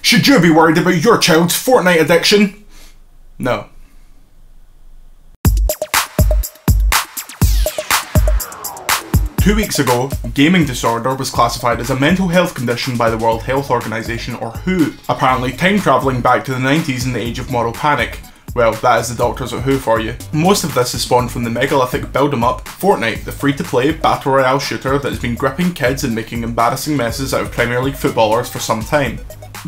Should you be worried about your child's Fortnite addiction? No. Two weeks ago, gaming disorder was classified as a mental health condition by the World Health Organization, or WHO, apparently time travelling back to the 90s in the age of moral panic. Well, that is the doctors at WHO for you. Most of this is spawned from the megalithic build-em-up Fortnite, the free-to-play battle royale shooter that has been gripping kids and making embarrassing messes out of Premier League footballers for some time.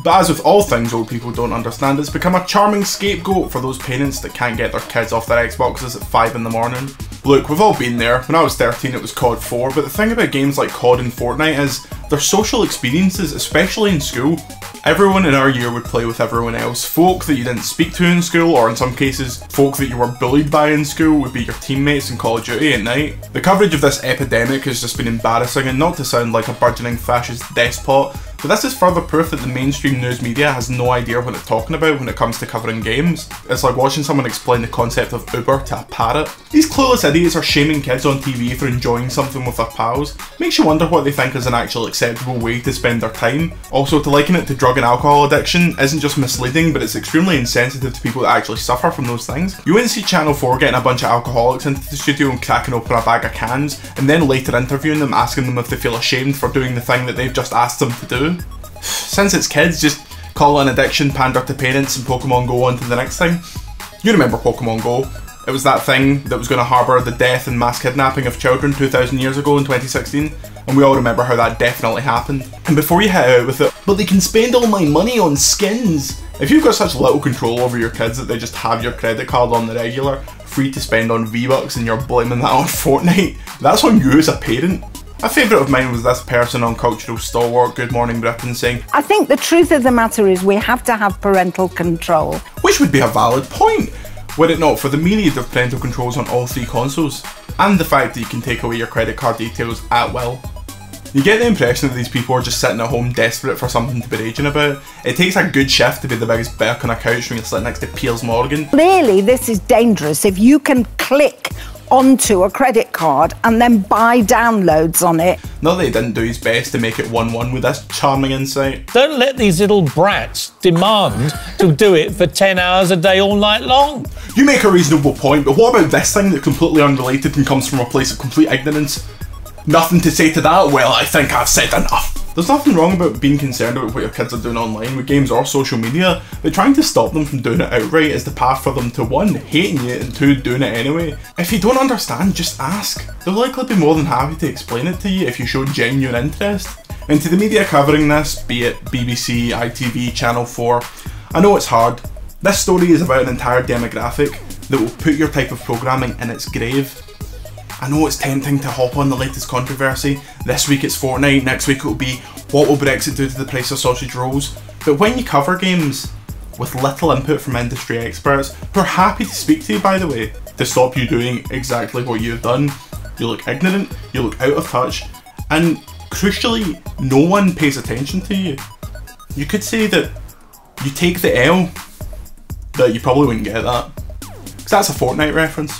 But as with all things old people don't understand, it's become a charming scapegoat for those parents that can't get their kids off their Xboxes at 5 in the morning. Look, we've all been there. When I was 13 it was COD 4, but the thing about games like COD and Fortnite is they're social experiences, especially in school. Everyone in our year would play with everyone else. Folk that you didn't speak to in school, or in some cases, folk that you were bullied by in school would be your teammates in Call of Duty at night. The coverage of this epidemic has just been embarrassing, and not to sound like a burgeoning fascist despot, but this is further proof that the mainstream news media has no idea what it's talking about when it comes to covering games. It's like watching someone explain the concept of Uber to a parrot. These clueless idiots are shaming kids on TV for enjoying something with their pals. Makes you wonder what they think is an actual acceptable way to spend their time. Also, to liken it to drug and alcohol addiction isn't just misleading, but it's extremely insensitive to people that actually suffer from those things. You wouldn't see Channel 4 getting a bunch of alcoholics into the studio and cracking open a bag of cans, and then later interviewing them asking them if they feel ashamed for doing the thing that they've just asked them to do. Since it's kids, just call it an addiction, pander to parents, and Pokemon Go on to the next thing. You remember Pokemon Go. It was that thing that was going to harbour the death and mass kidnapping of children 2,000 years ago in 2016, and we all remember how that definitely happened. And before you hit out with it, but they can spend all my money on skins. If you've got such little control over your kids that they just have your credit card on the regular, free to spend on V-Bucks, and you're blaming that on Fortnite, that's on you as a parent. A favourite of mine was this person on Cultural Stalwart Good Morning Britain saying, I think the truth of the matter is we have to have parental control. Which would be a valid point, were it not for the myriad of parental controls on all three consoles, and the fact that you can take away your credit card details at will. You get the impression that these people are just sitting at home desperate for something to be raging about. It takes a good shift to be the biggest berk on a couch when you're sitting next to Piers Morgan. Clearly this is dangerous if you can click onto a credit card and then buy downloads on it. Not that he didn't do his best to make it 1-1 with this charming insight. Don't let these little brats demand to do it for 10 hours a day all night long. You make a reasonable point, but what about this thing that's completely unrelated and comes from a place of complete ignorance? Nothing to say to that? Well, I think I've said enough. There's nothing wrong about being concerned about what your kids are doing online with games or social media, but trying to stop them from doing it outright is the path for them to 1, hating you, and 2, doing it anyway. If you don't understand, just ask. They'll likely be more than happy to explain it to you if you show genuine interest. And to the media covering this, be it BBC, ITV, Channel 4, I know it's hard. This story is about an entire demographic that will put your type of programming in its grave. I know it's tempting to hop on the latest controversy. This week it's Fortnite, next week it'll be what will Brexit do to the price of sausage rolls. But when you cover games with little input from industry experts, who are happy to speak to you by the way, to stop you doing exactly what you've done, you look ignorant, you look out of touch, and crucially, no one pays attention to you. You could say that you take the L, but you probably wouldn't get that. Because that's a Fortnite reference.